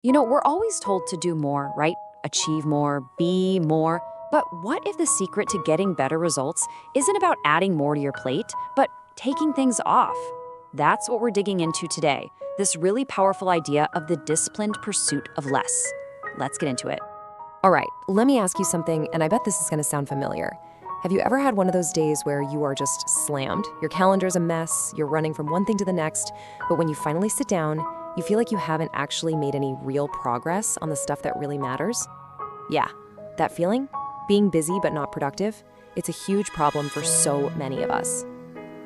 We're always told to do more, right? Achieve more, be more. But what if the secret to getting better results isn't about adding more to your plate, but taking things off? That's what we're digging into today, this really powerful idea of the disciplined pursuit of less. Let's get into it. All right, let me ask you something, and I bet this is going to sound familiar. Have you ever had one of those days where you are just slammed? Your calendar's a mess, you're running from one thing to the next, but when you finally sit down, you feel like you haven't actually made any real progress on the stuff that really matters? Yeah, that feeling? Being busy but not productive? It's a huge problem for so many of us.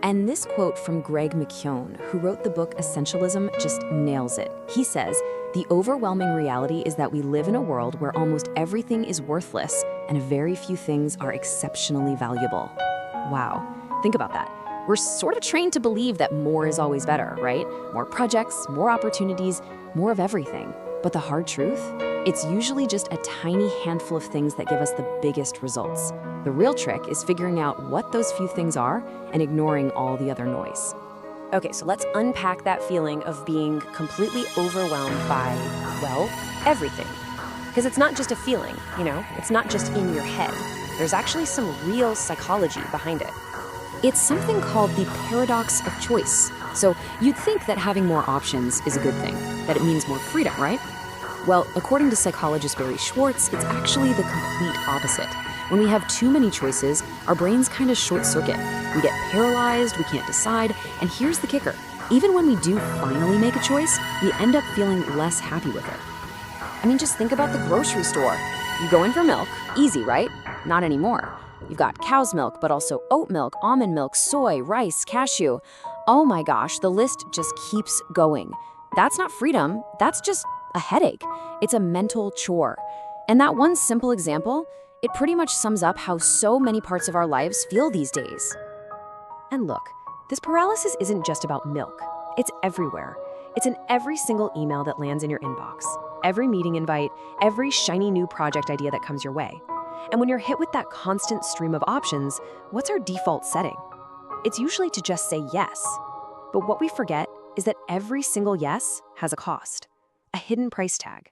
And this quote from Greg McKeown, who wrote the book Essentialism, just nails it. He says, "The overwhelming reality is that we live in a world where almost everything is worthless and very few things are exceptionally valuable." Wow, think about that. We're sort of trained to believe that more is always better, right? More projects, more opportunities, more of everything. But the hard truth? It's usually just a tiny handful of things that give us the biggest results. The real trick is figuring out what those few things are and ignoring all the other noise. Okay, so let's unpack that feeling of being completely overwhelmed by, well, everything. Because it's not just a feeling, it's not just in your head. There's actually some real psychology behind it. It's something called the paradox of choice. So you'd think that having more options is a good thing, that it means more freedom, right? Well, according to psychologist Barry Schwartz, it's actually the complete opposite. When we have too many choices, our brains kind of short circuit. We get paralyzed, we can't decide, and here's the kicker. Even when we do finally make a choice, we end up feeling less happy with it. I mean, just think about the grocery store. You go in for milk, easy, right? Not anymore. You've got cow's milk, but also oat milk, almond milk, soy, rice, cashew. Oh my gosh, the list just keeps going. That's not freedom, that's just a headache. It's a mental chore. And that one simple example, it pretty much sums up how so many parts of our lives feel these days. And look, this paralysis isn't just about milk. It's everywhere. It's in every single email that lands in your inbox, every meeting invite, every shiny new project idea that comes your way. And when you're hit with that constant stream of options, what's our default setting? It's usually to just say yes. But what we forget is that every single yes has a cost, a hidden price tag.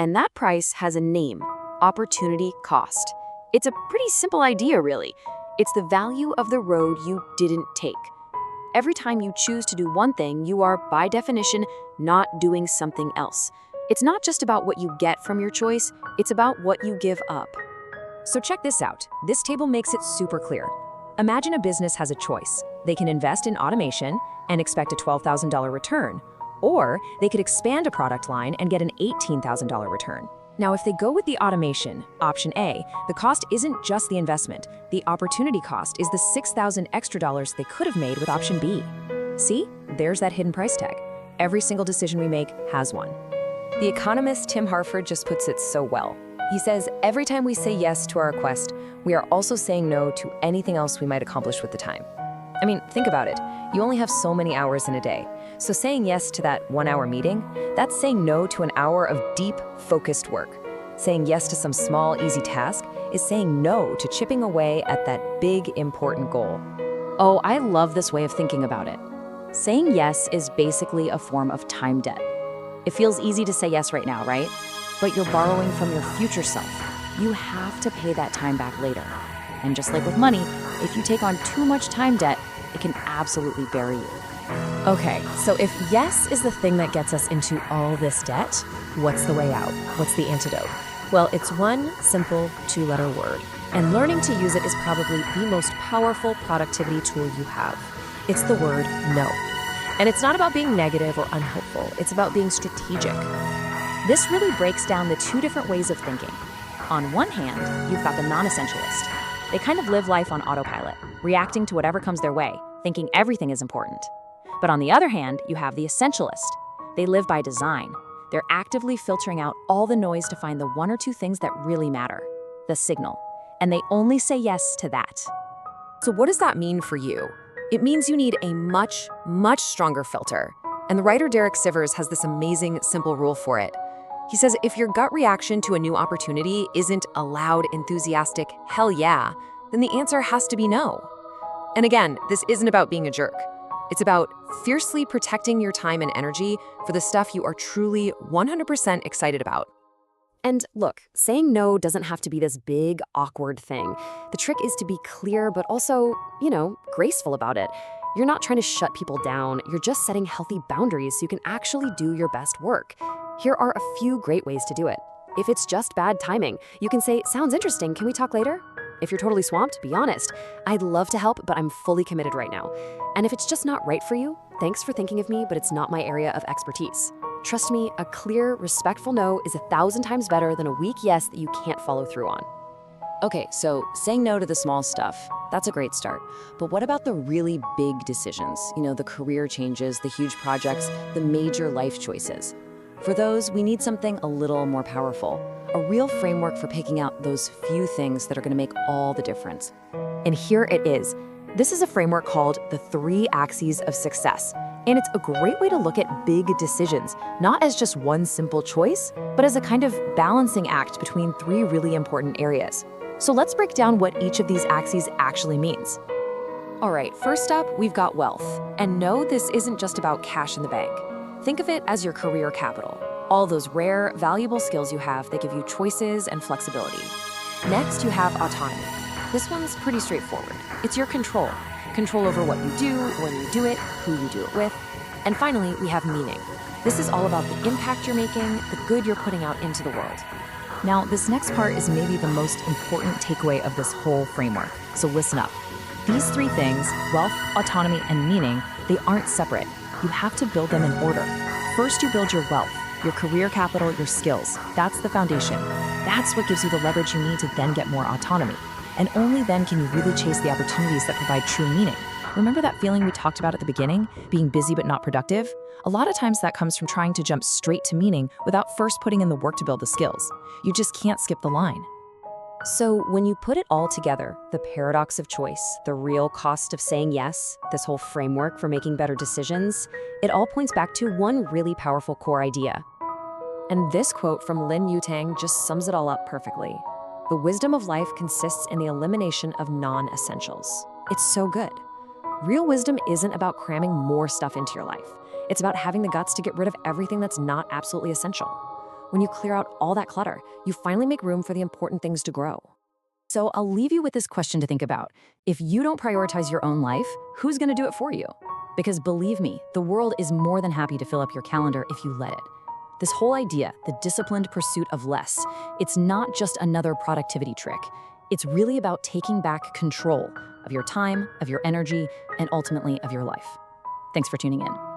And that price has a name: opportunity cost. It's a pretty simple idea, really. It's the value of the road you didn't take. Every time you choose to do one thing, you are, by definition, not doing something else. It's not just about what you get from your choice, it's about what you give up. So check this out. This table makes it super clear. Imagine a business has a choice. They can invest in automation and expect a $12,000 return, or they could expand a product line and get an $18,000 return. Now, if they go with the automation, option A, the cost isn't just the investment. The opportunity cost is the $6,000 extra dollars they could have made with option B. See? There's that hidden price tag. Every single decision we make has one. The economist Tim Harford just puts it so well. He says, every time we say yes to our request, we are also saying no to anything else we might accomplish with the time. I mean, think about it. You only have so many hours in a day. So saying yes to that 1-hour meeting, that's saying no to an hour of deep, focused work. Saying yes to some small, easy task is saying no to chipping away at that big, important goal. Oh, I love this way of thinking about it. Saying yes is basically a form of time debt. It feels easy to say yes right now, right? But you're borrowing from your future self. You have to pay that time back later. And just like with money, if you take on too much time debt, it can absolutely bury you. Okay, so if yes is the thing that gets us into all this debt, what's the way out? What's the antidote? Well, it's one simple 2-letter word, and learning to use it is probably the most powerful productivity tool you have. It's the word no. And it's not about being negative or unhelpful, it's about being strategic. This really breaks down the two different ways of thinking. On one hand, you've got the non-essentialist. They kind of live life on autopilot, reacting to whatever comes their way, thinking everything is important. But on the other hand, you have the essentialist. They live by design. They're actively filtering out all the noise to find the 1 or 2 things that really matter, the signal. And they only say yes to that. So what does that mean for you? It means you need a much, much stronger filter. And the writer Derek Sivers has this amazing, simple rule for it. He says if your gut reaction to a new opportunity isn't a loud, enthusiastic, hell yeah, then the answer has to be no. And again, this isn't about being a jerk. It's about fiercely protecting your time and energy for the stuff you are truly 100% excited about. And look, saying no doesn't have to be this big, awkward thing. The trick is to be clear, but also, graceful about it. You're not trying to shut people down, you're just setting healthy boundaries so you can actually do your best work. Here are a few great ways to do it. If it's just bad timing, you can say, "Sounds interesting, can we talk later?" If you're totally swamped, be honest. "I'd love to help, but I'm fully committed right now." And if it's just not right for you, "Thanks for thinking of me, but it's not my area of expertise." Trust me, a clear, respectful no is 1,000 times better than a weak yes that you can't follow through on. Okay, so saying no to the small stuff, that's a great start. But what about the really big decisions? The career changes, the huge projects, the major life choices. For those, we need something a little more powerful, a real framework for picking out those few things that are going to make all the difference. And here it is. This is a framework called the 3 Axes of Success. And it's a great way to look at big decisions, not as just one simple choice, but as a kind of balancing act between 3 really important areas. So let's break down what each of these axes actually means. All right, first up, we've got wealth. And no, this isn't just about cash in the bank. Think of it as your career capital, all those rare, valuable skills you have that give you choices and flexibility. Next, you have autonomy. This one's pretty straightforward. It's your control. Control over what you do, when you do it, who you do it with. And finally, we have meaning. This is all about the impact you're making, the good you're putting out into the world. Now, this next part is maybe the most important takeaway of this whole framework, so listen up. These 3 things, wealth, autonomy, and meaning, they aren't separate. You have to build them in order. First, you build your wealth, your career capital, your skills. That's the foundation. That's what gives you the leverage you need to then get more autonomy. And only then can you really chase the opportunities that provide true meaning. Remember that feeling we talked about at the beginning, being busy but not productive? A lot of times that comes from trying to jump straight to meaning without first putting in the work to build the skills. You just can't skip the line. So when you put it all together, the paradox of choice, the real cost of saying yes, this whole framework for making better decisions, it all points back to one really powerful core idea. And this quote from Lin Yutang just sums it all up perfectly. The wisdom of life consists in the elimination of non-essentials. It's so good. Real wisdom isn't about cramming more stuff into your life. It's about having the guts to get rid of everything that's not absolutely essential. When you clear out all that clutter, you finally make room for the important things to grow. So I'll leave you with this question to think about. If you don't prioritize your own life, who's going to do it for you? Because believe me, the world is more than happy to fill up your calendar if you let it. This whole idea, the disciplined pursuit of less, it's not just another productivity trick. It's really about taking back control of your time, of your energy, and ultimately of your life. Thanks for tuning in.